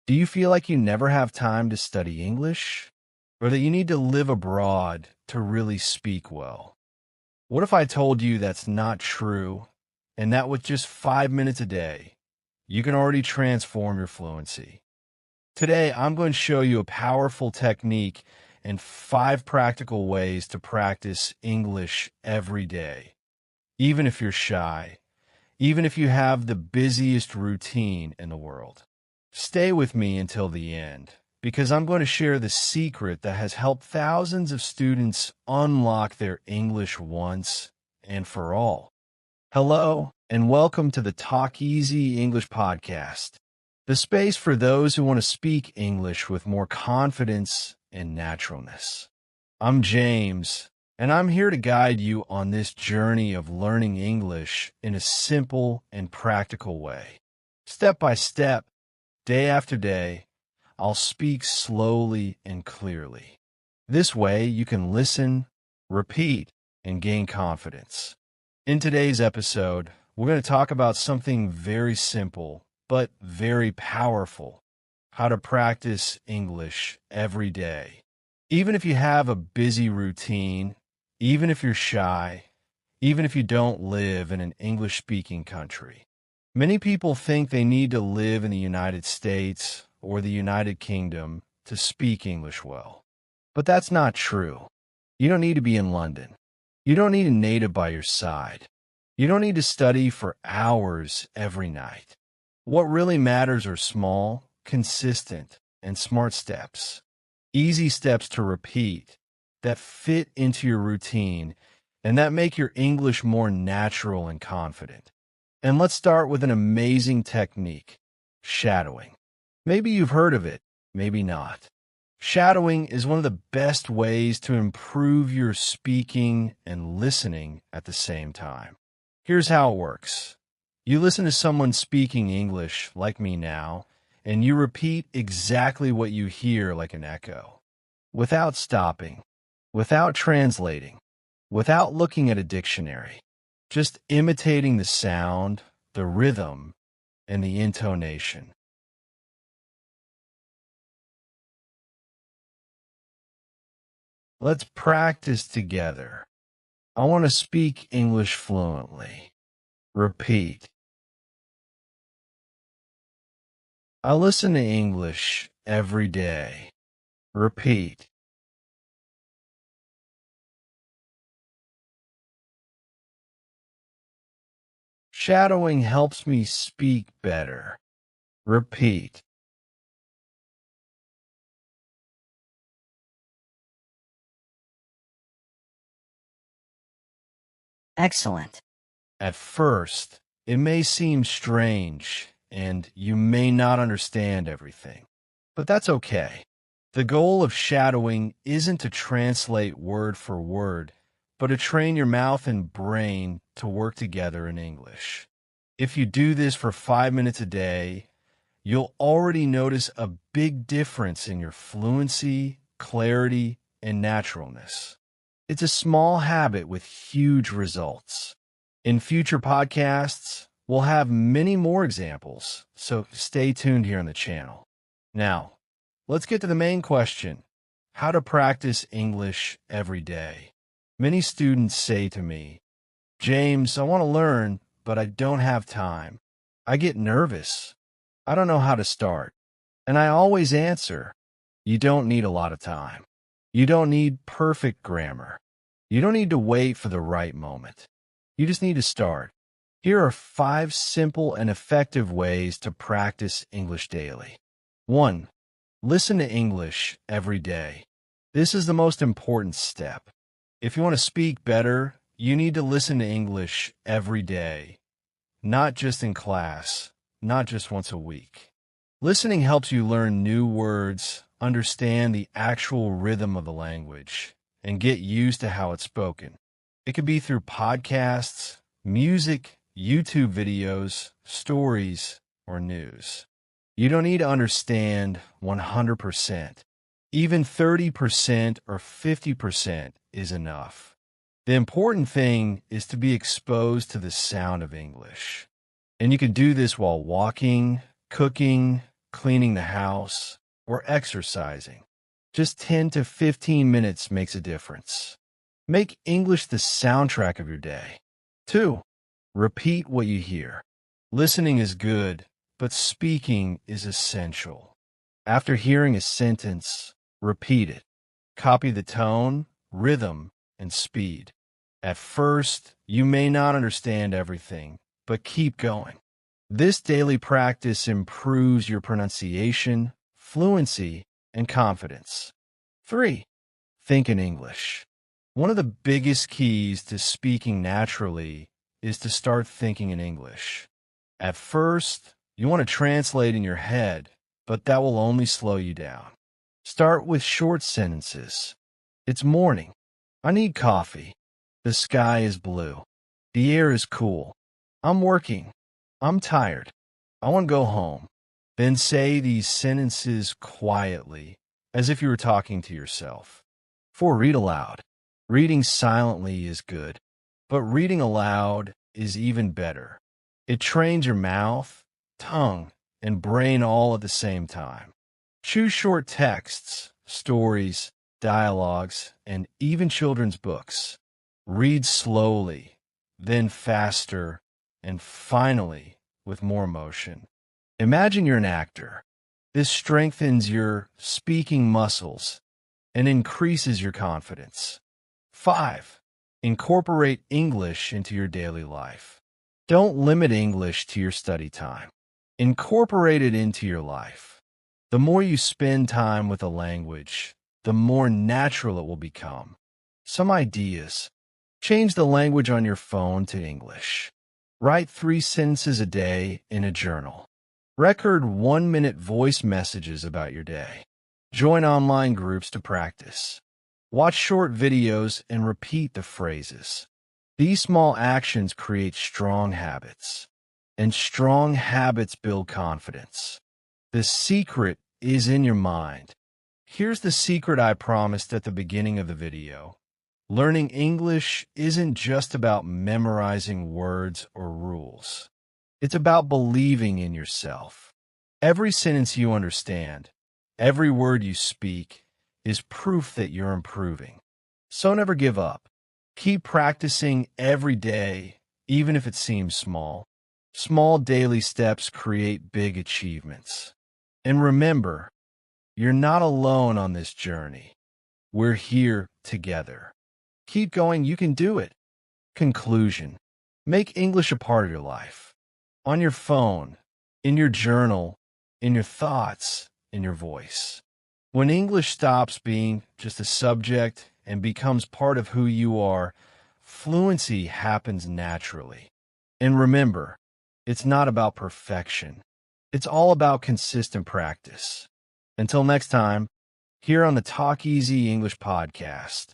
Do you feel like you never have time to study English? Or that you need to live abroad to really speak well? What if I told you that's not true, and that with just 5 minutes a day, you can already transform your fluency? Today, I'm going to show you a powerful technique and 5 practical ways to practice English every day, even if you're shy, even if you have the busiest routine in the world. Stay with me until the end, because I'm going to share the secret that has helped thousands of students unlock their English once and for all. Hello, and welcome to the TalkEasy English Podcast, the space for those who want to speak English with more confidence and naturalness. I'm James, and I'm here to guide you on this journey of learning English in a simple and practical way. Step by step, day after day, I'll speak slowly and clearly. This way, you can listen, repeat, and gain confidence. In today's episode, we're going to talk about something very simple, but very powerful: how to practice English every day. Even if you have a busy routine, even if you're shy, even if you don't live in an English-speaking country. Many people think they need to live in the United States or the United Kingdom to speak English well. But that's not true. You don't need to be in London. You don't need a native by your side. You don't need to study for hours every night. What really matters are small, consistent, and smart steps. Easy steps to repeat that fit into your routine and that make your English more natural and confident. And let's start with an amazing technique: shadowing. Maybe you've heard of it, maybe not. Shadowing is one of the best ways to improve your speaking and listening at the same time. Here's how it works. You listen to someone speaking English, like me now, and you repeat exactly what you hear like an echo, without stopping, without translating, without looking at a dictionary. Just imitating the sound, the rhythm, and the intonation. Let's practice together. I want to speak English fluently. Repeat. I listen to English every day. Repeat. Shadowing helps me speak better. Repeat. Excellent. At first, it may seem strange, and you may not understand everything. But that's okay. The goal of shadowing isn't to translate word for word, but to train your mouth and brain to work together in English. If you do this for 5 minutes a day, you'll already notice a big difference in your fluency, clarity, and naturalness. It's a small habit with huge results. In future podcasts, we'll have many more examples, so stay tuned here on the channel. Now, let's get to the main question: how to practice English every day. Many students say to me, "James, I want to learn, but I don't have time. I get nervous. I don't know how to start." And I always answer, you don't need a lot of time. You don't need perfect grammar. You don't need to wait for the right moment. You just need to start. Here are 5 simple and effective ways to practice English daily. 1. Listen to English every day. This is the most important step. If you want to speak better, you need to listen to English every day, not just in class, not just once a week. Listening helps you learn new words, understand the actual rhythm of the language, and get used to how it's spoken. It could be through podcasts, music, YouTube videos, stories, or news. You don't need to understand 100%. Even 30% or 50% is enough. The important thing is to be exposed to the sound of English. And you can do this while walking, cooking, cleaning the house, or exercising. Just 10 to 15 minutes makes a difference. Make English the soundtrack of your day. 2. Repeat what you hear. Listening is good, but speaking is essential. After hearing a sentence, repeat it. Copy the tone, rhythm, and speed. At first, you may not understand everything, but keep going. This daily practice improves your pronunciation, fluency, and confidence. 3. Think in English. One of the biggest keys to speaking naturally is to start thinking in English. At first, you want to translate in your head, but that will only slow you down. Start with short sentences. It's morning. I need coffee. The sky is blue. The air is cool. I'm working. I'm tired. I want to go home. Then say these sentences quietly, as if you were talking to yourself. 4. Read aloud. Reading silently is good, but reading aloud is even better. It trains your mouth, tongue, and brain all at the same time. Choose short texts, stories, dialogues, and even children's books. Read slowly, then faster, and finally with more emotion. Imagine you're an actor. This strengthens your speaking muscles and increases your confidence. 5. Incorporate English into your daily life. Don't limit English to your study time. Incorporate it into your life. The more you spend time with a language, the more natural it will become. Some ideas. Change the language on your phone to English. Write 3 sentences a day in a journal. Record 1-minute voice messages about your day. Join online groups to practice. Watch short videos and repeat the phrases. These small actions create strong habits, and strong habits build confidence. The secret is in your mind. Here's the secret I promised at the beginning of the video. Learning English isn't just about memorizing words or rules. It's about believing in yourself. Every sentence you understand, every word you speak, is proof that you're improving. So never give up. Keep practicing every day, even if it seems small. Small daily steps create big achievements. And remember, you're not alone on this journey. We're here together. Keep going, you can do it. Conclusion. Make English a part of your life. On your phone, in your journal, in your thoughts, in your voice. When English stops being just a subject and becomes part of who you are, fluency happens naturally. And remember, it's not about perfection. It's all about consistent practice. Until next time, here on the TalkEasy English Podcast.